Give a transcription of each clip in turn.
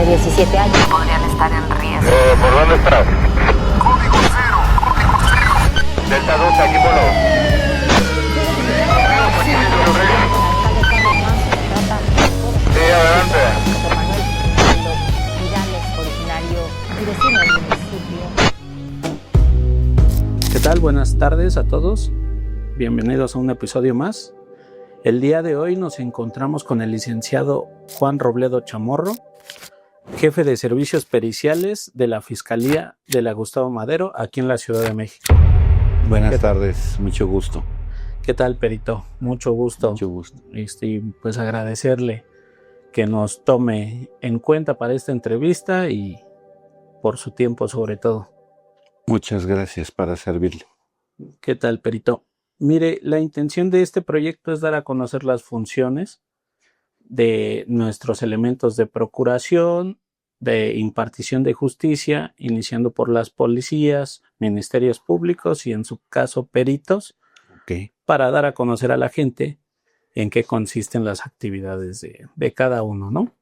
de 17 años podrían estar en riesgo. ¿Por dónde estás? Código cero. Delta 2, aquí voló. Sí, adelante. ¿Qué tal? Buenas tardes a todos. Bienvenidos a un episodio más. El día de hoy nos encontramos con el licenciado Juan Robledo Chamorro, jefe de servicios periciales de la Fiscalía de la Gustavo Madero, aquí en la Ciudad de México. Buenas tardes, mucho gusto. ¿Qué tal, perito? Mucho gusto. Mucho gusto. Pues agradecerle que nos tome en cuenta para esta entrevista y por su tiempo sobre todo. Muchas gracias, para servirle. ¿Qué tal, perito? Mire, la intención de este proyecto es dar a conocer las funciones de nuestros elementos de procuración, de impartición de justicia, iniciando por las policías, ministerios públicos y en su caso peritos, para dar a conocer a la gente en qué consisten las actividades de cada uno, ¿no?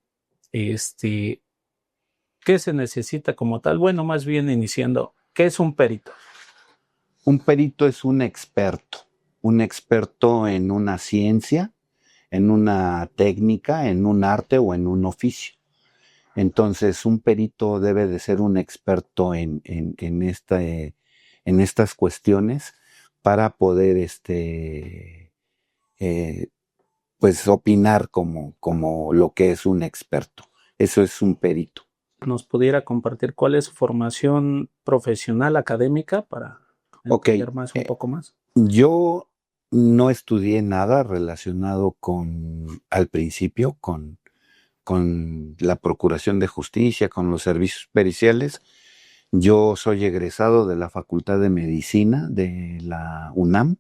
¿Qué se necesita como tal? Bueno, más bien iniciando, ¿qué es un perito? Un perito es un experto en una ciencia, en una técnica, en un arte o en un oficio. Entonces, un perito debe de ser un experto en estas cuestiones para poder pues opinar como lo que es un experto. Eso es un perito. ¿Nos pudiera compartir cuál es su formación profesional académica para entender más un poco más? Yo no estudié nada relacionado al principio con la Procuración de Justicia, con los servicios periciales. Yo soy egresado de la Facultad de Medicina de la UNAM.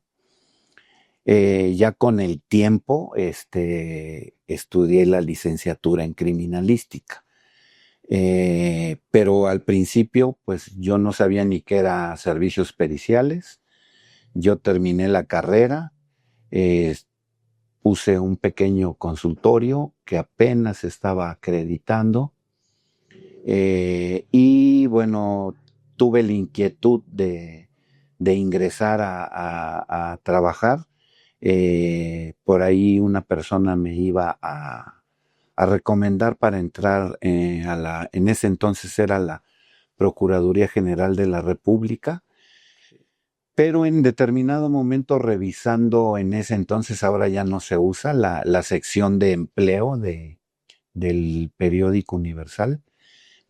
Ya con el tiempo estudié la licenciatura en criminalística. Pero al principio pues yo no sabía ni qué era servicios periciales. Yo terminé la carrera, puse un pequeño consultorio que apenas estaba acreditando y bueno, tuve la inquietud de ingresar a trabajar. Por ahí una persona me iba a recomendar para entrar en ese entonces era la Procuraduría General de la República. Pero en determinado momento, revisando en ese entonces, ahora ya no se usa, la sección de empleo del periódico Universal,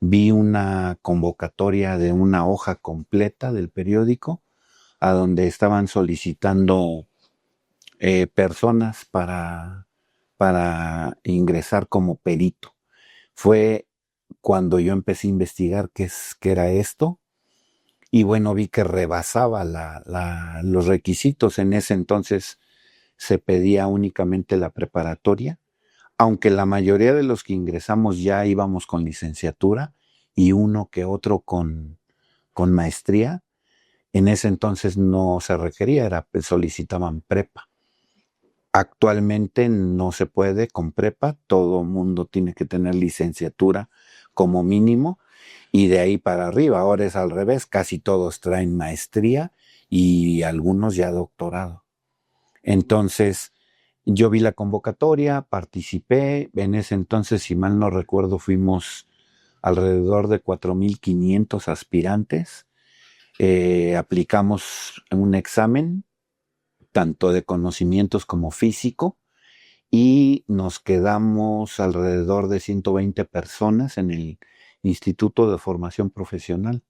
vi una convocatoria de una hoja completa del periódico, a donde estaban solicitando personas para ingresar como perito. Fue cuando yo empecé a investigar qué era esto. Y bueno, vi que rebasaba los requisitos. En ese entonces se pedía únicamente la preparatoria, aunque la mayoría de los que ingresamos ya íbamos con licenciatura y uno que otro con maestría. En ese entonces no se requería, solicitaban prepa. Actualmente no se puede con prepa, todo mundo tiene que tener licenciatura como mínimo. Y de ahí para arriba, ahora es al revés, casi todos traen maestría y algunos ya doctorado. Entonces, yo vi la convocatoria, participé, en ese entonces, si mal no recuerdo, fuimos alrededor de 4,500 aspirantes. Aplicamos un examen, tanto de conocimientos como físico, y nos quedamos alrededor de 120 personas en el Instituto de Formación Profesional.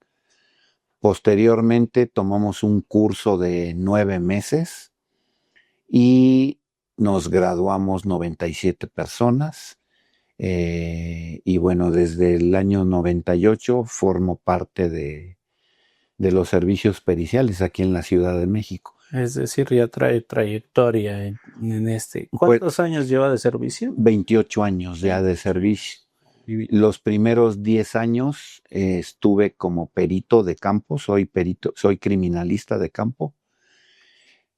Posteriormente tomamos un curso de 9 meses y nos graduamos 97 personas. Y bueno, desde el año 98 formo parte de los servicios periciales aquí en la Ciudad de México. Es decir, ya trae trayectoria en este. ¿Cuántos años lleva de servicio? 28 años ya de servicio. Los primeros 10 años estuve como perito de campo, soy criminalista de campo.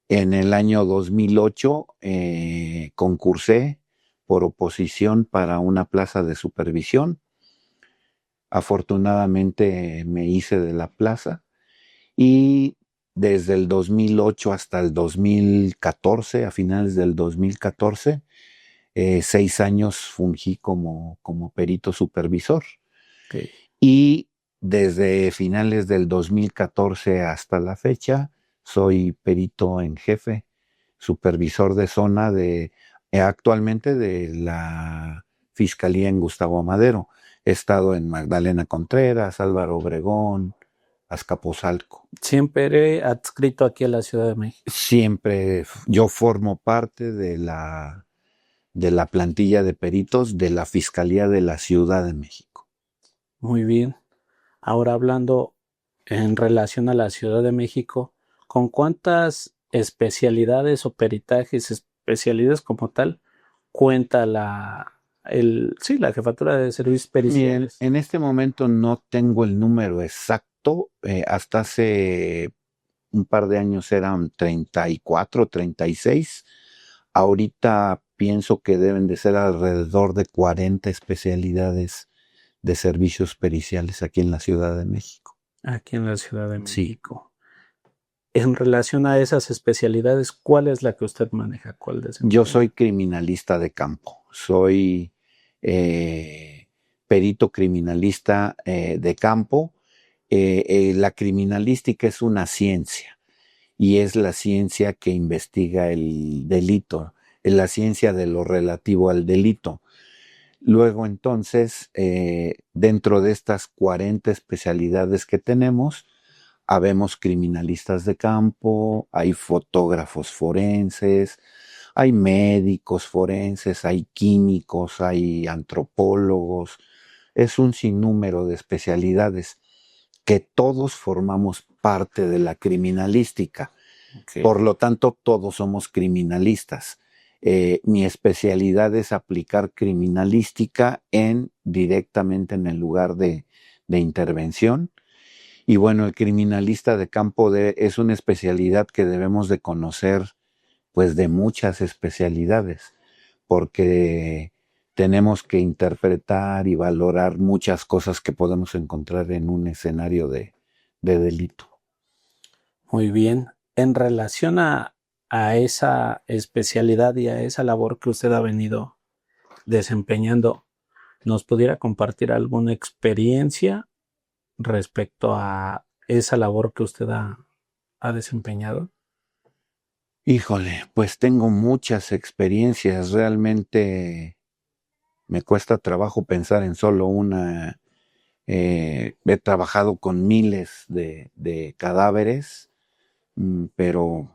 En el año 2008 concursé por oposición para una plaza de supervisión. Afortunadamente me hice de la plaza y desde el 2008 hasta el 2014, a finales del 2014, 6 años fungí como perito supervisor. Ok. Y desde finales del 2014 hasta la fecha, soy perito en jefe, supervisor de zona actualmente de la Fiscalía en Gustavo Amadero. He estado en Magdalena Contreras, Álvaro Obregón, Azcapotzalco. Siempre adscrito aquí a la Ciudad de México. Siempre yo formo parte de la plantilla de peritos de la Fiscalía de la Ciudad de México. Muy bien. Ahora hablando en relación a la Ciudad de México, ¿con cuántas especialidades o peritajes, especialidades como tal, cuenta la jefatura de servicios Miren, periciales? en este momento no tengo el número exacto. Hasta hace un par de años eran 34, 36. Ahorita pienso que deben de ser alrededor de 40 especialidades de servicios periciales aquí en la Ciudad de México. Aquí en la Ciudad de Sí. México. En relación a esas especialidades, ¿cuál es la que usted maneja? ¿Cuál desempeña? Yo soy criminalista de campo. Soy perito criminalista de campo. La criminalística es una ciencia y es la ciencia que investiga el delito, es la ciencia de lo relativo al delito. Luego entonces, dentro de estas 40 especialidades que tenemos, habemos criminalistas de campo, hay fotógrafos forenses, hay médicos forenses, hay químicos, hay antropólogos. Es un sinnúmero de especialidades que todos formamos parte de la criminalística. Ok. Por lo tanto, todos somos criminalistas. Mi especialidad es aplicar criminalística directamente en el lugar de intervención. Y bueno, el criminalista de campo es una especialidad que debemos de conocer, pues, de muchas especialidades, porque tenemos que interpretar y valorar muchas cosas que podemos encontrar en un escenario de delito. Muy bien. En relación a esa especialidad y a esa labor que usted ha venido desempeñando, ¿nos pudiera compartir alguna experiencia respecto a esa labor que usted ha desempeñado? Híjole, pues tengo muchas experiencias. Realmente me cuesta trabajo pensar en solo una. He trabajado con miles de cadáveres, pero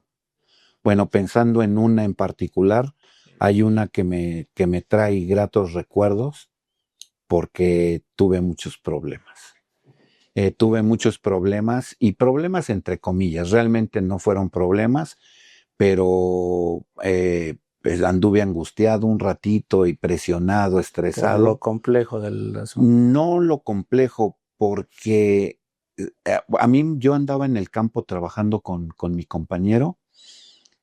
bueno, pensando en una en particular, hay una que me trae gratos recuerdos porque tuve muchos problemas. Tuve muchos problemas y problemas entre comillas. Realmente no fueron problemas, pero pues anduve angustiado un ratito y presionado, estresado. Por lo complejo del asunto. No lo complejo, porque a mí yo andaba en el campo trabajando con mi compañero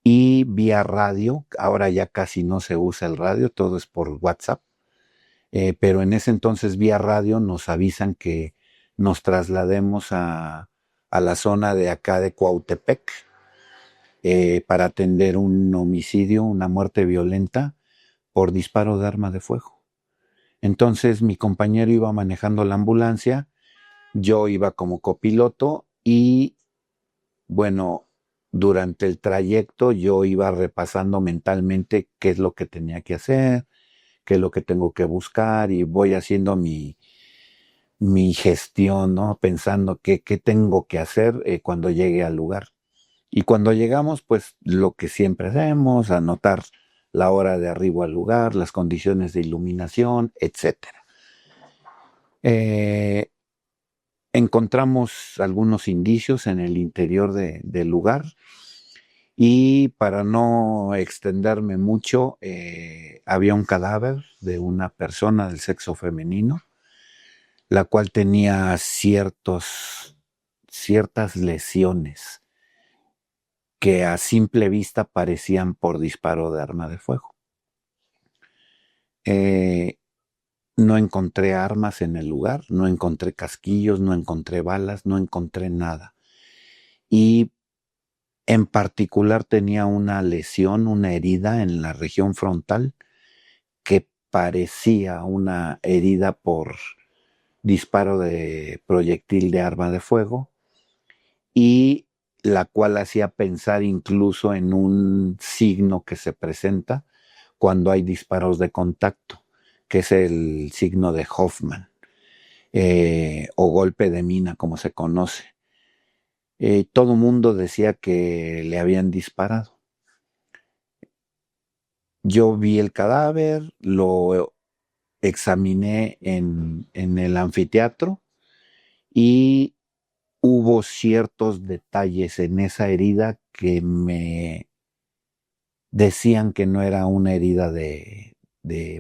y vía radio. Ahora ya casi no se usa el radio, todo es por WhatsApp. Pero en ese entonces vía radio nos avisan que nos traslademos a la zona de acá de Cuautepec para atender un homicidio, una muerte violenta por disparo de arma de fuego. Entonces mi compañero iba manejando la ambulancia, yo iba como copiloto y bueno, durante el trayecto yo iba repasando mentalmente qué es lo que tenía que hacer, qué es lo que tengo que buscar y voy haciendo mi gestión, ¿no? Pensando qué tengo que hacer cuando llegue al lugar. Y cuando llegamos, pues lo que siempre hacemos, anotar la hora de arribo al lugar, las condiciones de iluminación, etc. Encontramos algunos indicios en el interior del lugar y para no extenderme mucho, había un cadáver de una persona del sexo femenino, la cual tenía ciertas lesiones que a simple vista parecían por disparo de arma de fuego. no encontré armas en el lugar, no encontré casquillos, no encontré balas, no encontré nada. Y en particular tenía una lesión, una herida en la región frontal que parecía una herida por disparo de proyectil de arma de fuego y la cual hacía pensar incluso en un signo que se presenta cuando hay disparos de contacto, que es el signo de Hoffman, o golpe de mina, como se conoce. Todo mundo decía que le habían disparado. Yo vi el cadáver, lo examiné en el anfiteatro y hubo ciertos detalles en esa herida que me decían que no era una herida de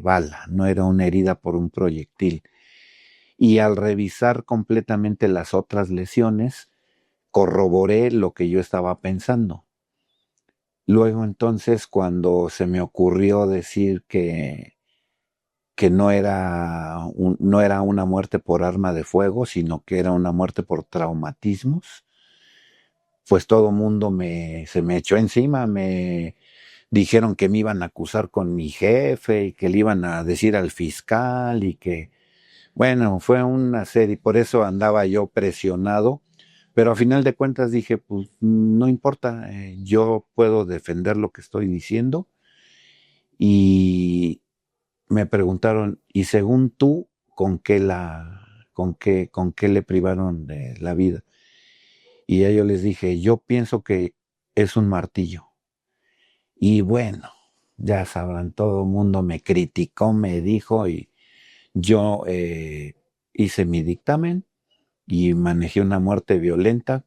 bala, no era una herida por un proyectil. Y al revisar completamente las otras lesiones, corroboré lo que yo estaba pensando. Luego entonces, cuando se me ocurrió decir que no era una muerte por arma de fuego, sino que era una muerte por traumatismos, pues todo mundo se me echó encima, me dijeron que me iban a acusar con mi jefe y que le iban a decir al fiscal y que, bueno, fue una serie, por eso andaba yo presionado, pero a final de cuentas dije, pues no importa, yo puedo defender lo que estoy diciendo. Y me preguntaron, ¿y según tú, con qué le privaron de la vida? Y ya yo les dije, yo pienso que es un martillo. Y bueno, ya sabrán, todo el mundo me criticó, me dijo, y yo hice mi dictamen y manejé una muerte violenta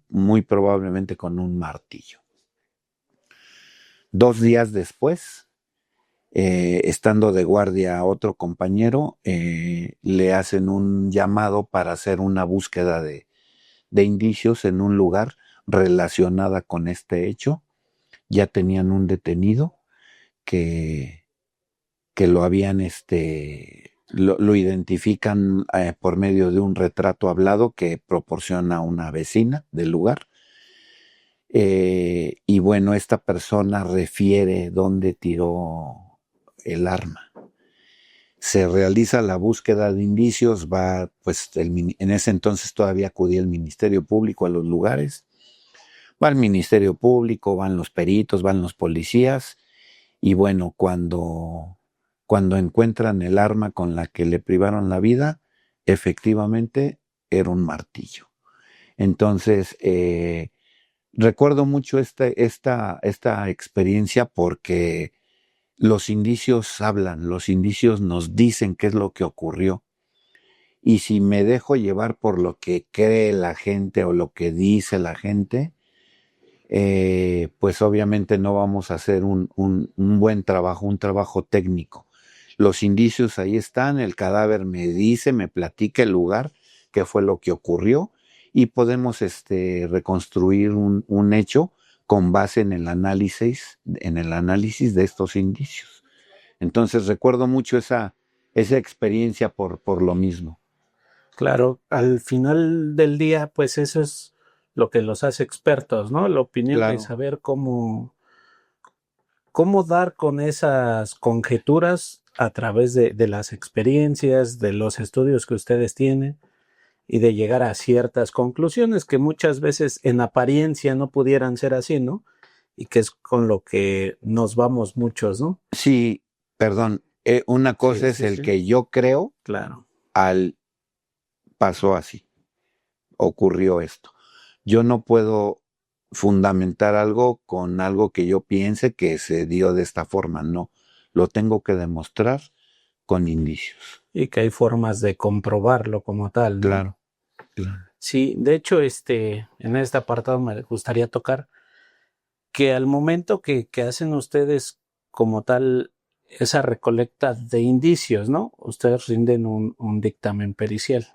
muy probablemente con un martillo. 2 días después, estando de guardia a otro compañero, le hacen un llamado para hacer una búsqueda de indicios en un lugar relacionada con este hecho. Ya tenían un detenido que lo habían, lo identifican por medio de un retrato hablado que proporciona una vecina del lugar. Y bueno, esta persona refiere dónde tiró el arma. Se realiza la búsqueda de indicios, pues en ese entonces todavía acudía el Ministerio Público a los lugares. Va el Ministerio Público, van los peritos, van los policías, y bueno, cuando encuentran el arma con la que le privaron la vida, efectivamente era un martillo. Entonces, recuerdo mucho esta experiencia porque los indicios hablan, los indicios nos dicen qué es lo que ocurrió. Y si me dejo llevar por lo que cree la gente o lo que dice la gente, pues obviamente no vamos a hacer un buen trabajo, un trabajo técnico. Los indicios ahí están, el cadáver me dice, me platica el lugar, qué fue lo que ocurrió, y podemos reconstruir un hecho con base en el análisis de estos indicios. Entonces recuerdo mucho esa experiencia por lo mismo. Claro, al final del día, pues eso es lo que los hace expertos, ¿no? La opinión Claro. de saber cómo dar con esas conjeturas a través de las experiencias, de los estudios que ustedes tienen y de llegar a ciertas conclusiones que muchas veces en apariencia no pudieran ser así, ¿no? Y que es con lo que nos vamos muchos, ¿no? Sí, perdón, una cosa es el que yo creo, claro, pasó así, ocurrió esto. Yo no puedo fundamentar algo con algo que yo piense que se dio de esta forma, no. Lo tengo que demostrar con indicios. Y que hay formas de comprobarlo como tal, ¿no? Claro. Sí, de hecho, en este apartado me gustaría tocar que al momento que hacen ustedes como tal esa recolecta de indicios, ¿no? Ustedes rinden un dictamen pericial.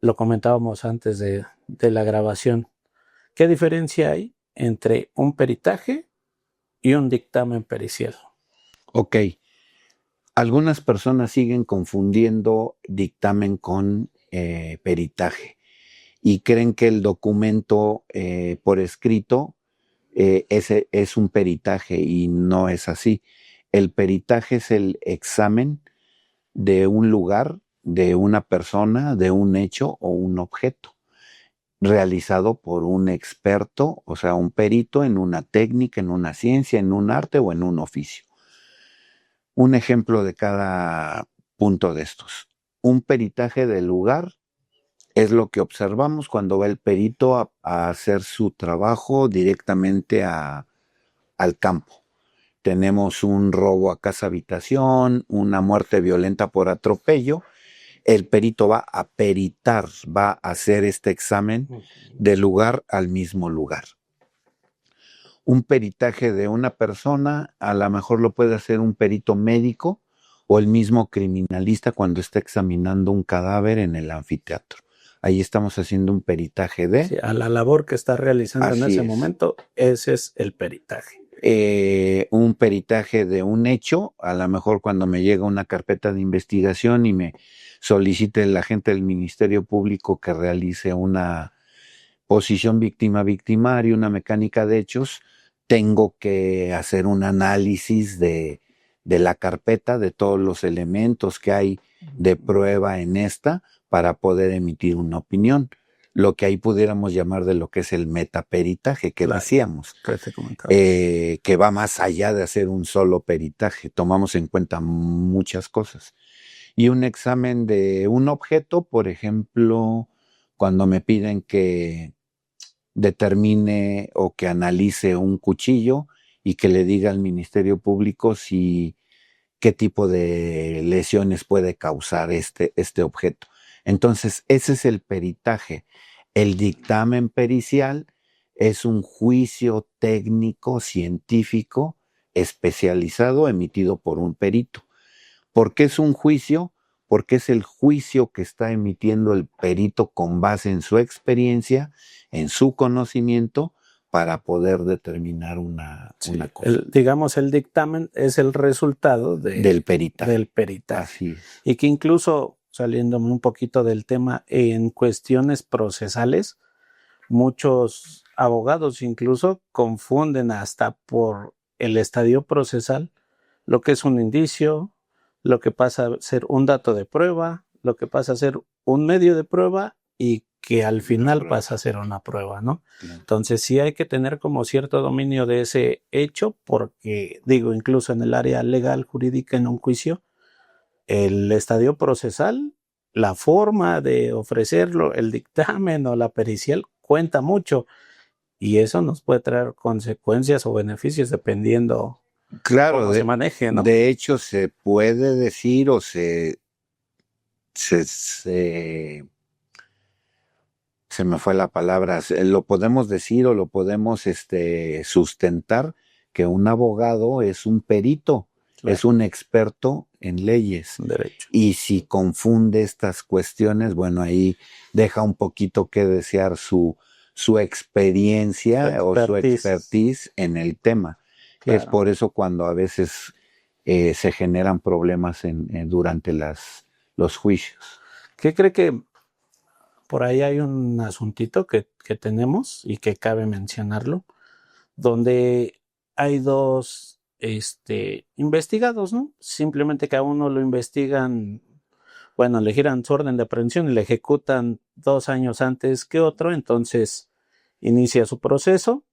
Lo comentábamos antes de la grabación. ¿Qué diferencia hay entre un peritaje y un dictamen pericial? Ok. Algunas personas siguen confundiendo dictamen con peritaje y creen que el documento por escrito es un peritaje y no es así. El peritaje es el examen de un lugar, de una persona, de un hecho o un objeto, realizado por un experto, o sea, un perito en una técnica, en una ciencia, en un arte o en un oficio. Un ejemplo de cada punto de estos. Un peritaje del lugar es lo que observamos cuando va el perito a hacer su trabajo directamente al campo. Tenemos un robo a casa habitación, una muerte violenta por atropello. El perito va a peritar, va a hacer este examen del lugar al mismo lugar. Un peritaje de una persona, a lo mejor lo puede hacer un perito médico o el mismo criminalista cuando está examinando un cadáver en el anfiteatro. Ahí estamos haciendo un peritaje de... Sí, a la labor que está realizando en ese momento, ese es el peritaje. Un peritaje de un hecho, a lo mejor cuando me llega una carpeta de investigación y me solicite el agente del Ministerio Público que realice una posición víctima-victimario, una mecánica de hechos, tengo que hacer un análisis de la carpeta, de todos los elementos que hay de prueba en esta para poder emitir una opinión. Lo que ahí pudiéramos llamar de lo que es el metaperitaje que decíamos, que va más allá de hacer un solo peritaje, tomamos en cuenta muchas cosas. Y un examen de un objeto, por ejemplo, cuando me piden que determine o que analice un cuchillo y que le diga al Ministerio Público qué tipo de lesiones puede causar este objeto. Entonces, ese es el peritaje. El dictamen pericial es un juicio técnico, científico, especializado, emitido por un perito. ¿Por qué es un juicio? Porque es el juicio que está emitiendo el perito con base en su experiencia, en su conocimiento, para poder determinar una cosa. Digamos, el dictamen es el resultado del peritaje. Así es. Y que incluso, saliéndome un poquito del tema, en cuestiones procesales, muchos abogados incluso confunden hasta por el estadio procesal lo que es un indicio, lo que pasa a ser un dato de prueba, lo que pasa a ser un medio de prueba y que al final pasa a ser una prueba, ¿no? Claro. Entonces sí hay que tener como cierto dominio de ese hecho porque, digo, incluso en el área legal, jurídica, en un juicio, el estadio procesal, la forma de ofrecerlo, el dictamen o la pericial cuenta mucho y eso nos puede traer consecuencias o beneficios dependiendo cómo se maneje, ¿no? De hecho, se puede decir o se me fue la palabra, lo podemos decir o lo podemos sustentar que un abogado es un perito, claro, es un experto en leyes. Derecho. Y si confunde estas cuestiones, bueno, ahí deja un poquito que desear su experiencia o su expertise en el tema. Claro. Es por eso cuando a veces se generan problemas durante los juicios. ¿Qué cree que por ahí hay un asuntito que tenemos y que cabe mencionarlo, donde hay dos investigados, ¿no? Simplemente que a uno lo investigan, bueno, le giran su orden de aprehensión y le ejecutan 2 años antes que otro, entonces inicia su proceso,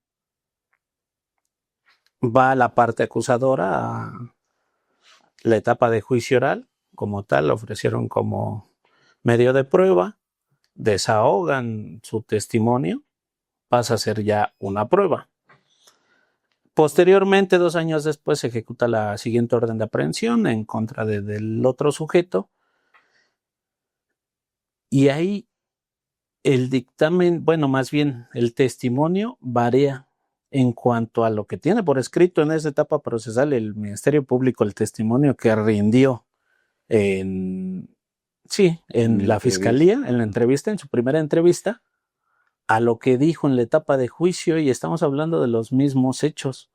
va a la parte acusadora a la etapa de juicio oral, como tal, lo ofrecieron como medio de prueba, desahogan su testimonio, pasa a ser ya una prueba. Posteriormente, 2 años después, se ejecuta la siguiente orden de aprehensión en contra del otro sujeto. Y ahí el dictamen, bueno, más bien el testimonio varía en cuanto a lo que tiene por escrito en esa etapa procesal el Ministerio Público, el testimonio que rindió en la fiscalía, en la entrevista, en su primera entrevista, a lo que dijo en la etapa de juicio, y estamos hablando de los mismos hechos.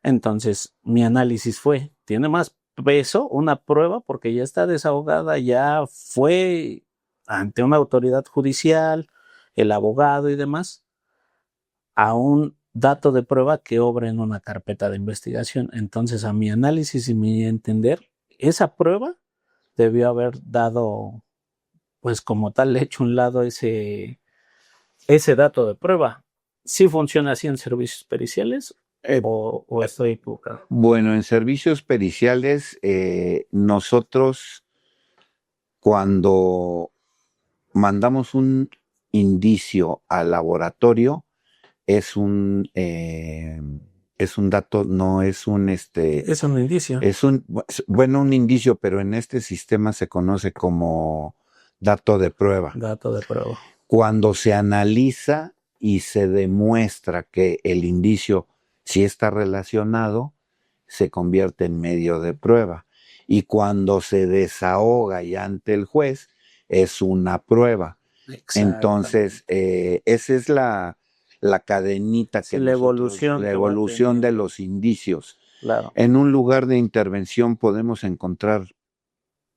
Entonces, mi análisis fue, tiene más peso, una prueba, porque ya está desahogada, ya fue ante una autoridad judicial, el abogado y demás, a un dato de prueba que obra en una carpeta de investigación. Entonces, a mi análisis y mi entender, esa prueba debió haber dado, pues como tal, hecho un lado ese dato de prueba. ¿Sí funciona así en servicios periciales o estoy equivocado? Bueno, en servicios periciales, nosotros cuando mandamos un indicio al laboratorio, es un dato, no es un Es un indicio. es un indicio, pero en este sistema se conoce como dato de prueba. Dato de prueba. Cuando se analiza y se demuestra que el indicio sí está relacionado, se convierte en medio de prueba. Y cuando se desahoga y ante el juez, es una prueba. Entonces, esa es la cadenita que la evolución de los indicios. Claro. En un lugar de intervención podemos encontrar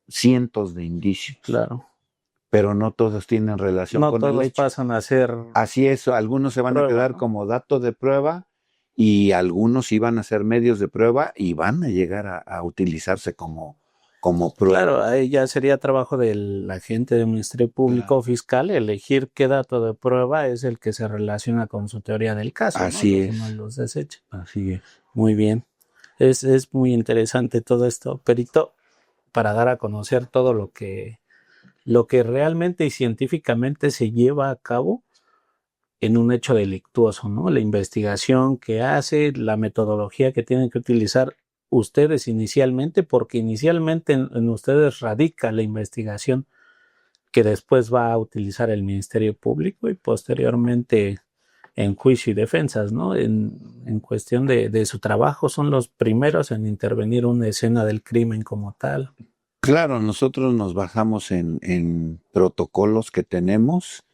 cientos de indicios. Claro. Pero no todos tienen relación con el hecho. No todos pasan a ser. Así es, algunos se van a quedar como dato de prueba y algunos iban a ser medios de prueba y van a llegar a utilizarse como prueba. Claro, ahí ya sería trabajo del agente del Ministerio Público o fiscal elegir qué dato de prueba es el que se relaciona con su teoría del caso. Así ¿no? es. No los desecha. Así es. Muy bien. Es muy interesante todo esto, Perito, para dar a conocer todo lo que realmente y científicamente se lleva a cabo en un hecho delictuoso, ¿no? La investigación que hace, la metodología que tienen que utilizar ustedes inicialmente, porque inicialmente en ustedes radica la investigación que después va a utilizar el Ministerio Público y posteriormente en juicio y defensas, ¿no? En cuestión de su trabajo, son los primeros en intervenir una escena del crimen como tal. Claro, nosotros nos basamos en protocolos que tenemos,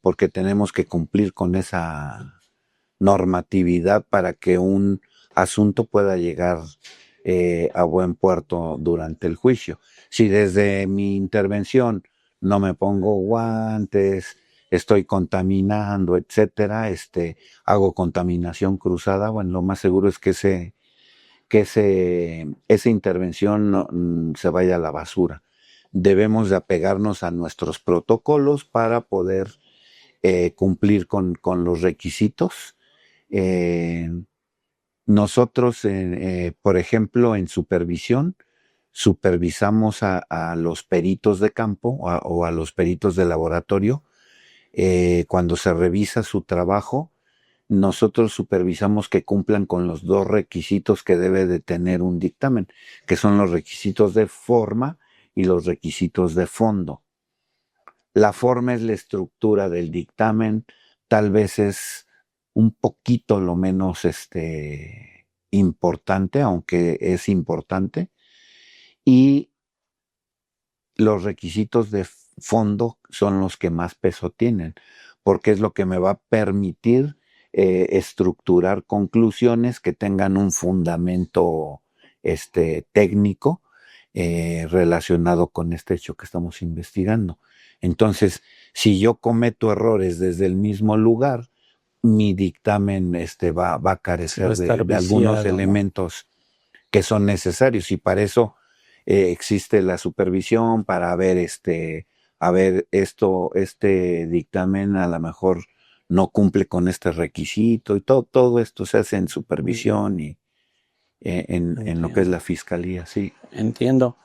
porque tenemos que cumplir con esa normatividad para que un asunto pueda llegar a buen puerto durante el juicio. Si desde mi intervención no me pongo guantes, estoy contaminando, etcétera, hago contaminación cruzada, bueno, lo más seguro es que esa intervención se vaya a la basura. Debemos de apegarnos a nuestros protocolos para poder cumplir con los requisitos. Nosotros, por ejemplo, en supervisión, supervisamos a los peritos de campo o a los peritos de laboratorio. Cuando se revisa su trabajo, nosotros supervisamos que cumplan con los dos requisitos que debe de tener un dictamen, que son los requisitos de forma y los requisitos de fondo. La forma es la estructura del dictamen, tal vez es un poquito lo menos importante, aunque es importante, y los requisitos de fondo son los que más peso tienen, porque es lo que me va a permitir estructurar conclusiones que tengan un fundamento técnico relacionado con este hecho que estamos investigando. Entonces, si yo cometo errores desde el mismo lugar, mi dictamen va a carecer de algunos elementos que son necesarios, y para eso existe la supervisión, para ver este dictamen a lo mejor no cumple con este requisito, y todo esto se hace en supervisión y en lo que es la fiscalía, sí. Entiendo.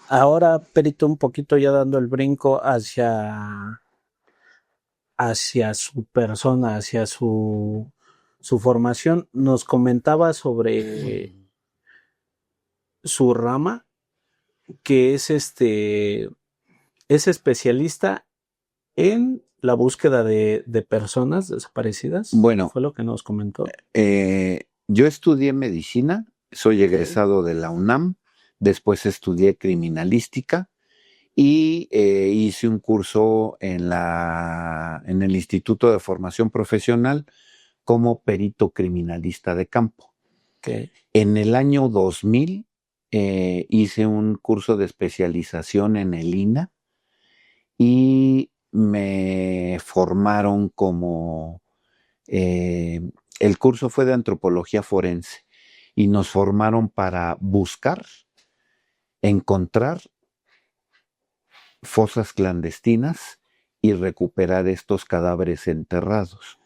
Ahora, Perito, un poquito ya dando el brinco hacia su persona, hacia su formación, nos comentaba sobre su rama, que es especialista en la búsqueda de personas desaparecidas. Bueno, fue lo que nos comentó. Yo estudié medicina, soy egresado de la UNAM, después estudié criminalística y hice un curso en el Instituto de Formación Profesional como perito criminalista de campo. Okay. En el año 2000 hice un curso de especialización en el INA y me formaron como, eh, el curso fue de antropología forense y nos formaron para buscar, encontrar fosas clandestinas y recuperar estos cadáveres enterrados.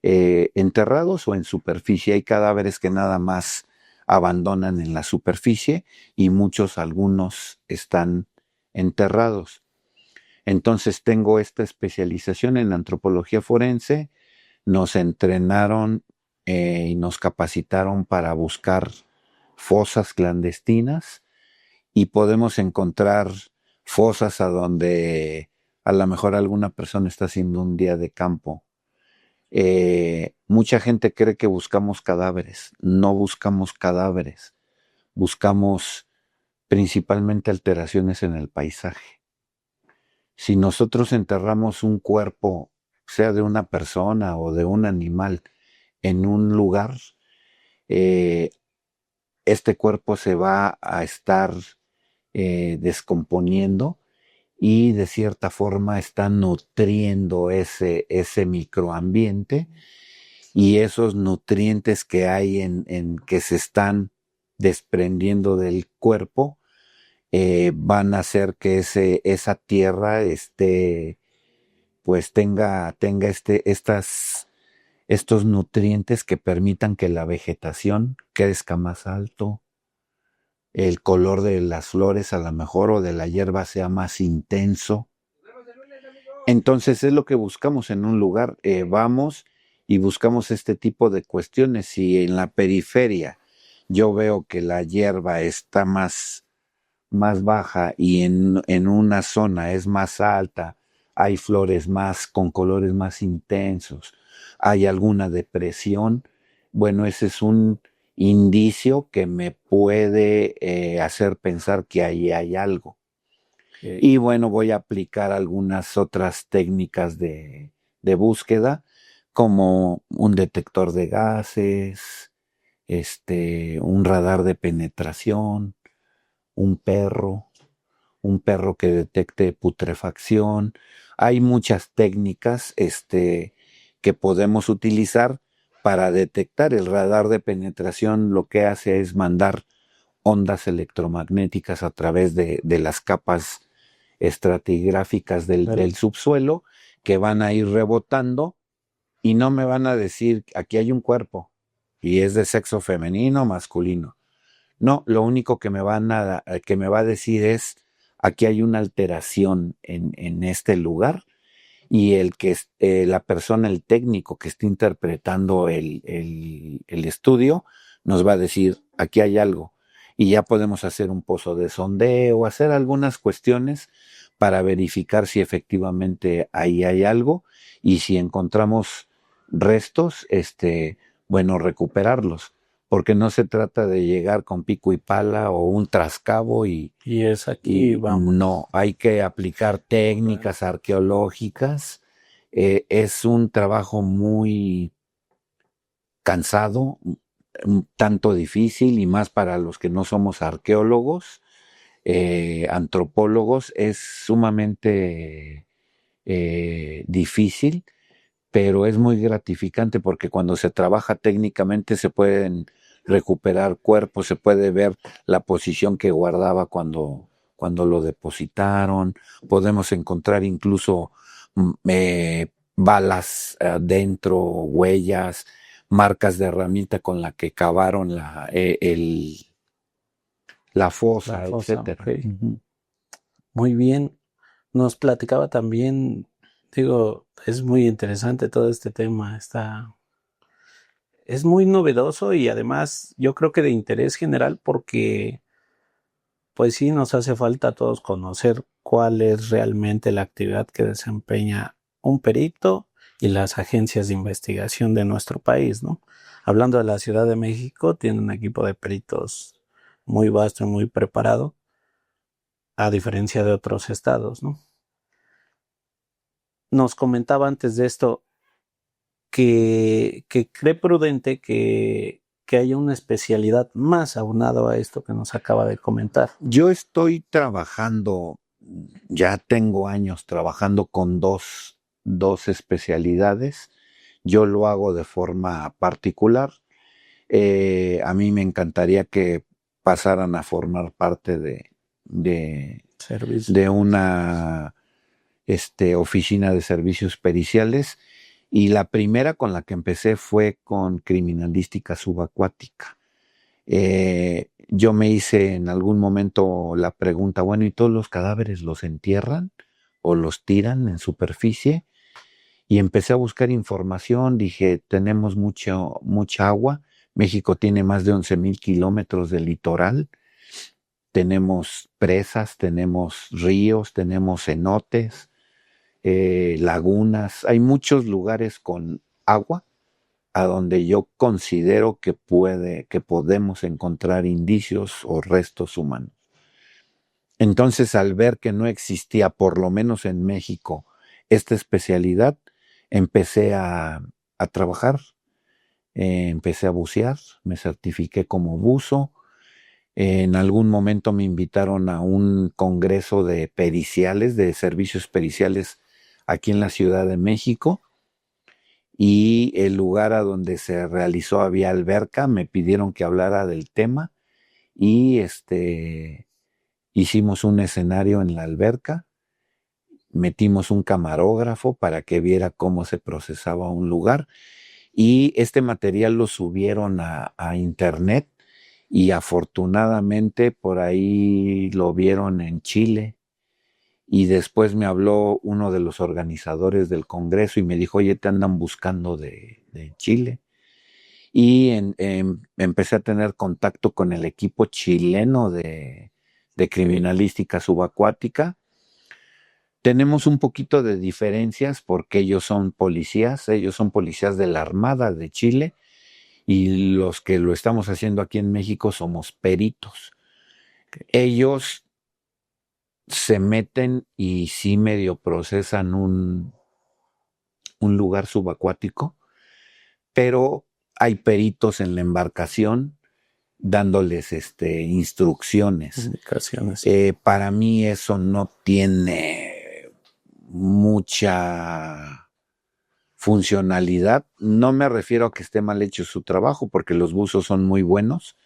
Enterrados o en superficie. Hay cadáveres que nada más abandonan en la superficie y algunos están enterrados. Entonces tengo esta especialización en antropología forense, nos entrenaron y nos capacitaron para buscar fosas clandestinas y podemos encontrar fosas a donde a lo mejor alguna persona está haciendo un día de campo. Mucha gente cree que buscamos cadáveres, no buscamos cadáveres, buscamos principalmente alteraciones en el paisaje. Si nosotros enterramos un cuerpo, sea de una persona o de un animal, en un lugar, este cuerpo se va a estar descomponiendo y de cierta forma está nutriendo ese microambiente y esos nutrientes que hay en que se están desprendiendo del cuerpo van a hacer que esa tierra pues tenga estos nutrientes que permitan que la vegetación crezca más alto, el color de las flores a lo mejor o de la hierba sea más intenso. Entonces es lo que buscamos en un lugar. Vamos y buscamos este tipo de cuestiones. Si en la periferia yo veo que la hierba está más baja y en una zona es más alta, hay flores con colores más intensos, hay alguna depresión, bueno, ese es un indicio que me puede hacer pensar que ahí hay algo. Y bueno, voy a aplicar algunas otras técnicas de búsqueda, como un detector de gases, un radar de penetración, un perro que detecte putrefacción. Hay muchas técnicas que podemos utilizar para detectar. El radar de penetración lo que hace es mandar ondas electromagnéticas a través de las capas estratigráficas del subsuelo que van a ir rebotando y no me van a decir aquí hay un cuerpo y es de sexo femenino o masculino. No, lo único que me va a decir es aquí hay una alteración en este lugar y la persona, el técnico que esté interpretando el estudio nos va a decir aquí hay algo y ya podemos hacer un pozo de sondeo, hacer algunas cuestiones para verificar si efectivamente ahí hay algo y si encontramos restos, bueno, recuperarlos. Porque no se trata de llegar con pico y pala o un trascabo y es aquí, vamos. No, hay que aplicar técnicas arqueológicas. Es un trabajo muy cansado, un tanto difícil y más para los que no somos arqueólogos, antropólogos, es sumamente difícil, pero es muy gratificante porque cuando se trabaja técnicamente se pueden recuperar cuerpos, se puede ver la posición que guardaba cuando lo depositaron, podemos encontrar incluso balas dentro, huellas, marcas de herramienta con la que cavaron la fosa, etcétera. Okay. Uh-huh. Muy bien. Nos platicaba también, digo, es muy interesante todo este tema, es muy novedoso y además yo creo que de interés general porque pues sí nos hace falta a todos conocer cuál es realmente la actividad que desempeña un perito y las agencias de investigación de nuestro país, ¿no? Hablando de la Ciudad de México, tiene un equipo de peritos muy vasto y muy preparado, a diferencia de otros estados, ¿no? Nos comentaba antes de esto que cree prudente que que haya una especialidad más aunado a esto que nos acaba de comentar? Yo estoy trabajando, ya tengo años trabajando con dos especialidades. Yo lo hago de forma particular. A mí me encantaría que pasaran a formar parte de Servicio. una oficina de servicios periciales, y la primera con la que empecé fue con criminalística subacuática. Yo me hice en algún momento la pregunta, bueno, ¿y todos los cadáveres los entierran o los tiran en superficie? Y empecé a buscar información, dije, tenemos mucha agua, México tiene más de 11,000 kilómetros de litoral, tenemos presas, tenemos ríos, tenemos cenotes, lagunas, hay muchos lugares con agua a donde yo considero que podemos encontrar indicios o restos humanos. Entonces, al ver que no existía, por lo menos en México, esta especialidad, empecé a trabajar, empecé a bucear, me certifiqué como buzo. En algún momento me invitaron a un congreso de periciales, de servicios periciales aquí en la Ciudad de México, y el lugar a donde se realizó había alberca, me pidieron que hablara del tema y hicimos un escenario en la alberca, metimos un camarógrafo para que viera cómo se procesaba un lugar, y este material lo subieron a internet, y afortunadamente por ahí lo vieron en Chile, y después me habló uno de los organizadores del congreso y me dijo, oye, te andan buscando de Chile. Y empecé a tener contacto con el equipo chileno de criminalística subacuática. Tenemos un poquito de diferencias porque ellos son policías de la Armada de Chile, y los que lo estamos haciendo aquí en México somos peritos. Ellos se meten y sí medio procesan un lugar subacuático, pero hay peritos en la embarcación dándoles instrucciones. Indicaciones. Para mí eso no tiene mucha funcionalidad. No me refiero a que esté mal hecho su trabajo, porque los buzos son muy buenos,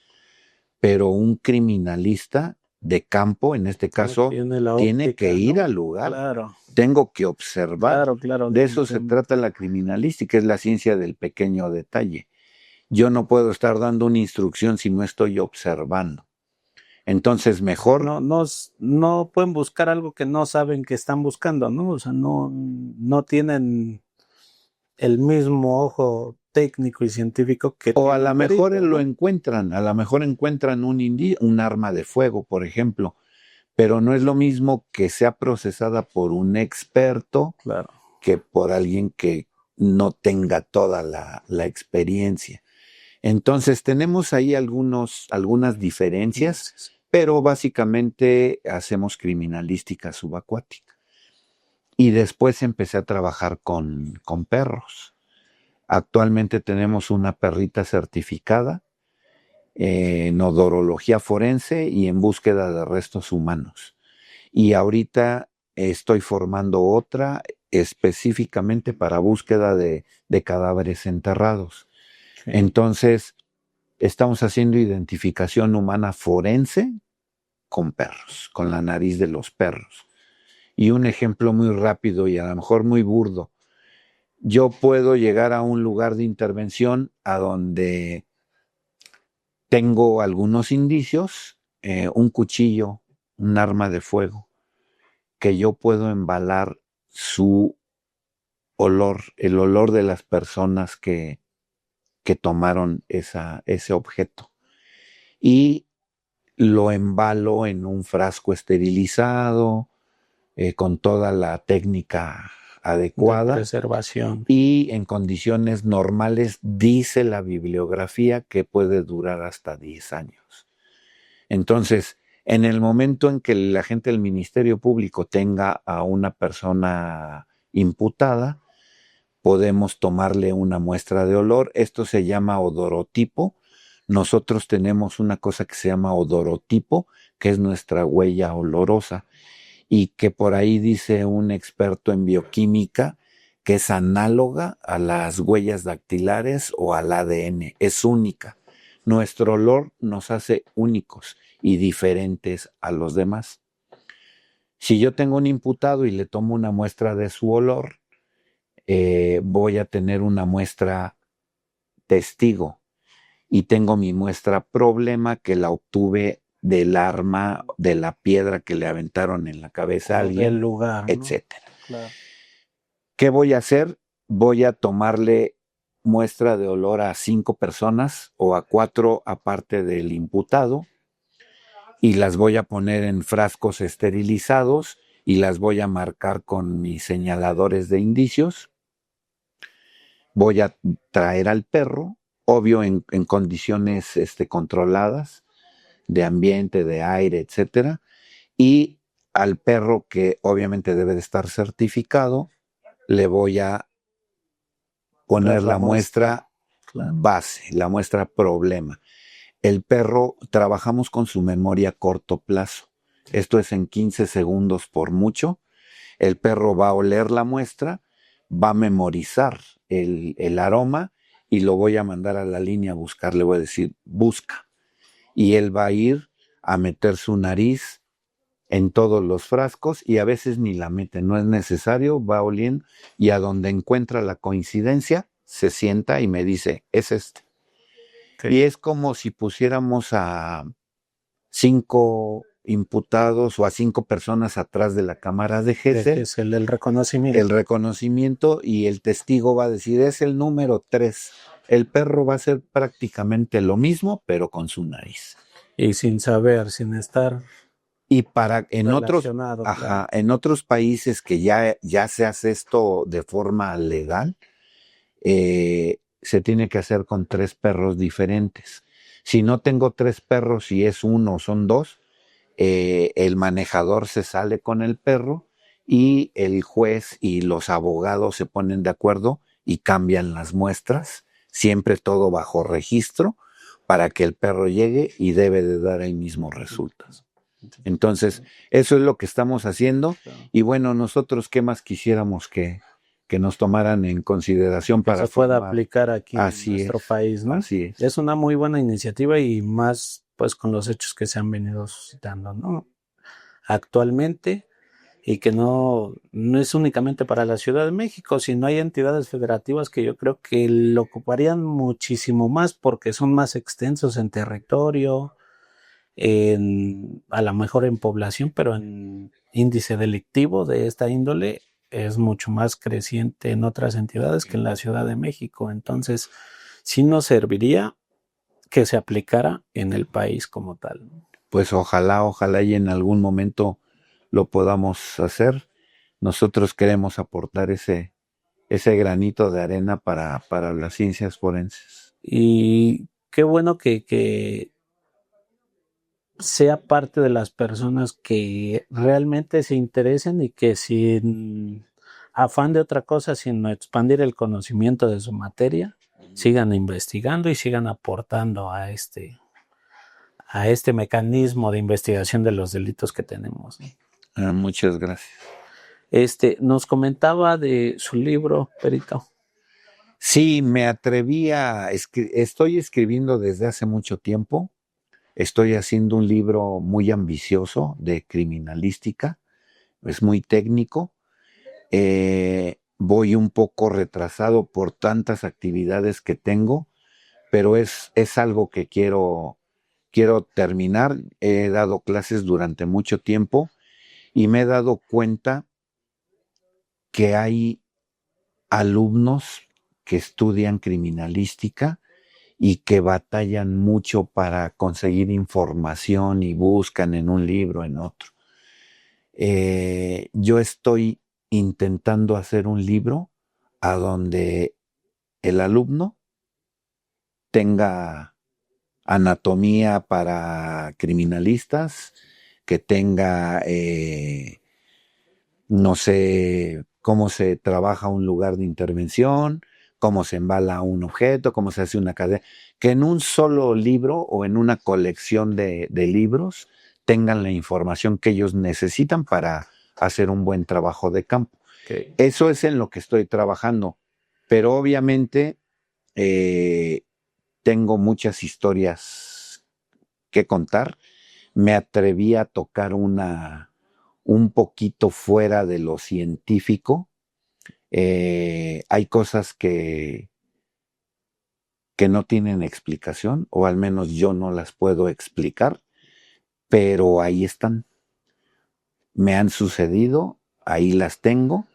pero un criminalista de campo, en este caso, tiene que ir al lugar. Claro. Tengo que observar. Claro. De eso se trata la criminalística, es la ciencia del pequeño detalle. Yo no puedo estar dando una instrucción si no estoy observando. Entonces, mejor... No pueden buscar algo que no saben que están buscando, ¿no? O sea, no tienen el mismo ojo técnico y científico que... O a lo mejor lo encuentran, un arma de fuego, por ejemplo, pero no es lo mismo que sea procesada por un experto, claro, que por alguien que no tenga toda la experiencia. Entonces tenemos ahí algunas diferencias, pero básicamente hacemos criminalística subacuática. Y después empecé a trabajar con perros. Actualmente tenemos una perrita certificada en odorología forense y en búsqueda de restos humanos. Y ahorita estoy formando otra específicamente para búsqueda de cadáveres enterrados. Sí. Entonces, estamos haciendo identificación humana forense con perros, con la nariz de los perros. Y un ejemplo muy rápido y a lo mejor muy burdo. Yo puedo llegar a un lugar de intervención a donde tengo algunos indicios, un cuchillo, un arma de fuego, que yo puedo embalar su olor, el olor de las personas que tomaron ese objeto. Y lo embalo en un frasco esterilizado, con toda la técnica adecuada. De preservación. Y en condiciones normales, dice la bibliografía, que puede durar hasta 10 años. Entonces, en el momento en que la gente del Ministerio Público tenga a una persona imputada, podemos tomarle una muestra de olor. Esto se llama odorotipo. nosotros tenemos una cosa que se llama odorotipo, que es nuestra huella olorosa, y que por ahí dice un experto en bioquímica que es análoga a las huellas dactilares o al ADN, es única. Nuestro olor nos hace únicos y diferentes a los demás. Si yo tengo un imputado y le tomo una muestra de su olor, voy a tener una muestra testigo y tengo mi muestra problema que la obtuve del arma, de la piedra que le aventaron en la cabeza a alguien, del lugar, ¿no? etcétera. Claro. ¿Qué voy a hacer? Voy a tomarle muestra de olor a 5 personas o a 4 aparte del imputado y las voy a poner en frascos esterilizados y las voy a marcar con mis señaladores de indicios. Voy a traer al perro, obvio en condiciones controladas, de ambiente, de aire, etcétera, y al perro, que obviamente debe de estar certificado, le voy a poner la muestra base, la muestra problema. El perro, trabajamos con su memoria a corto plazo. Esto es en 15 segundos por mucho. El perro va a oler la muestra, va a memorizar el aroma y lo voy a mandar a la línea a buscar. Le voy a decir, busca. Y él va a ir a meter su nariz en todos los frascos y a veces ni la mete, no es necesario, va oliendo y a donde encuentra la coincidencia se sienta y me dice, es este. Okay. Y es como si pusiéramos a 5 imputados o a 5 personas atrás de la cámara de Gesell. Es el reconocimiento. El reconocimiento y el testigo va a decir, es el número 3. El perro va a hacer prácticamente lo mismo, pero con su nariz. Y sin saber, sin estar... Y en otros países que ya se hace esto de forma legal, se tiene que hacer con 3 perros diferentes. Si no tengo 3 perros y es uno o son 2, el manejador se sale con el perro y el juez y los abogados se ponen de acuerdo y cambian las muestras, siempre todo bajo registro, para que el perro llegue y debe de dar el mismo resultado. Entonces, eso es lo que estamos haciendo y bueno, nosotros qué más quisiéramos que nos tomaran en consideración para que se pueda aplicar aquí en nuestro país, ¿no? Así es. Es una muy buena iniciativa y más pues con los hechos que se han venido suscitando, ¿no? Actualmente y que no es únicamente para la Ciudad de México, sino hay entidades federativas que yo creo que lo ocuparían muchísimo más porque son más extensos en territorio, a lo mejor en población, pero en índice delictivo de esta índole es mucho más creciente en otras entidades que en la Ciudad de México. Entonces, sí nos serviría que se aplicara en el país como tal. Pues ojalá y en algún momento lo podamos hacer. Nosotros queremos aportar ese granito de arena para las ciencias forenses. Y qué bueno que sea parte de las personas que realmente se interesen y que sin afán de otra cosa, sino expandir el conocimiento de su materia, sigan investigando y sigan aportando a este mecanismo de investigación de los delitos que tenemos. Muchas gracias. Nos comentaba de su libro, Perito. Sí, me atreví estoy escribiendo desde hace mucho tiempo. Estoy haciendo un libro muy ambicioso de criminalística, es muy técnico. Voy un poco retrasado por tantas actividades que tengo, pero es algo que quiero terminar. He dado clases durante mucho tiempo y me he dado cuenta que hay alumnos que estudian criminalística y que batallan mucho para conseguir información y buscan en un libro, en otro. Yo estoy intentando hacer un libro a donde el alumno tenga anatomía para criminalistas, que tenga, no sé, cómo se trabaja un lugar de intervención, cómo se embala un objeto, cómo se hace una cadena, que en un solo libro o en una colección de libros tengan la información que ellos necesitan para hacer un buen trabajo de campo. Okay. Eso es en lo que estoy trabajando, pero obviamente tengo muchas historias que contar. Me atreví a tocar un poquito fuera de lo científico. Hay cosas que no tienen explicación, o al menos yo no las puedo explicar, pero ahí están. Me han sucedido, ahí las tengo,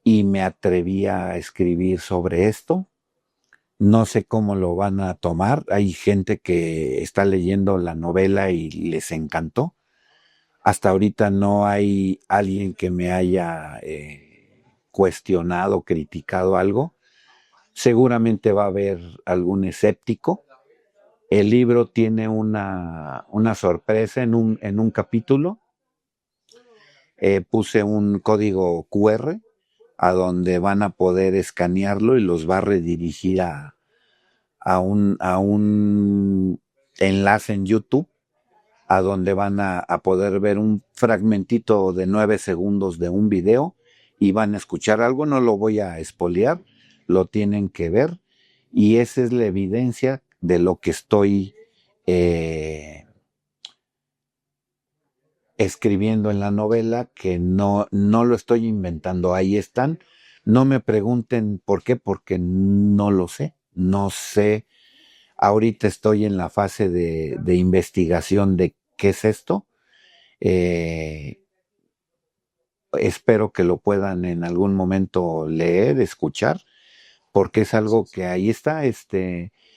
y me atreví a escribir sobre esto. No sé cómo lo van a tomar. Hay gente que está leyendo la novela y les encantó. Hasta ahorita no hay alguien que me haya cuestionado, criticado algo. Seguramente va a haber algún escéptico. El libro tiene una sorpresa en un capítulo. Puse un código QR a donde van a poder escanearlo y los va a redirigir a un enlace en YouTube, a donde van a poder ver un fragmentito de 9 segundos de un video y van a escuchar algo. No lo voy a espolear, lo tienen que ver, y esa es la evidencia de lo que estoy escribiendo en la novela, que no lo estoy inventando, ahí están. No me pregunten por qué, porque no lo sé, no sé. Ahorita estoy en la fase de investigación de qué es esto. Espero que lo puedan en algún momento leer, escuchar, porque es algo que ahí está,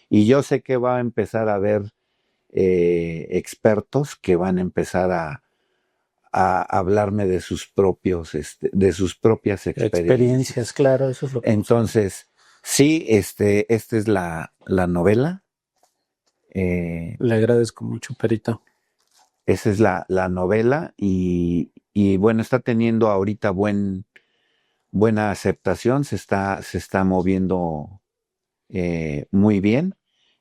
y yo sé que va a empezar a haber expertos que van a empezar a hablarme de sus propias experiencias. Claro, eso es lo que... Entonces, sí, esta es la novela. Le agradezco mucho, Perito. Esa es la novela, y bueno, está teniendo ahorita buena aceptación, se está moviendo muy bien,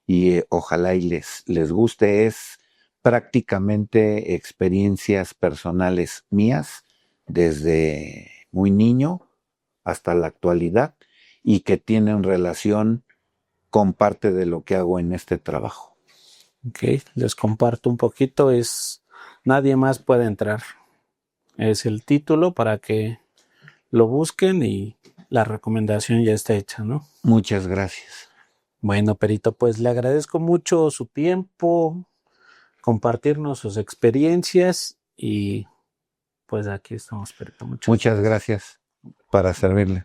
y ojalá y les guste. Es prácticamente experiencias personales mías desde muy niño hasta la actualidad, y que tienen relación con parte de lo que hago en este trabajo. Ok, les comparto un poquito. Nadie más puede entrar. Es el título para que lo busquen, y la recomendación ya está hecha, ¿no? Muchas gracias. Bueno, Perito, pues le agradezco mucho su tiempo, compartirnos sus experiencias, y pues aquí estamos, Perito. Muchas gracias, para servirle.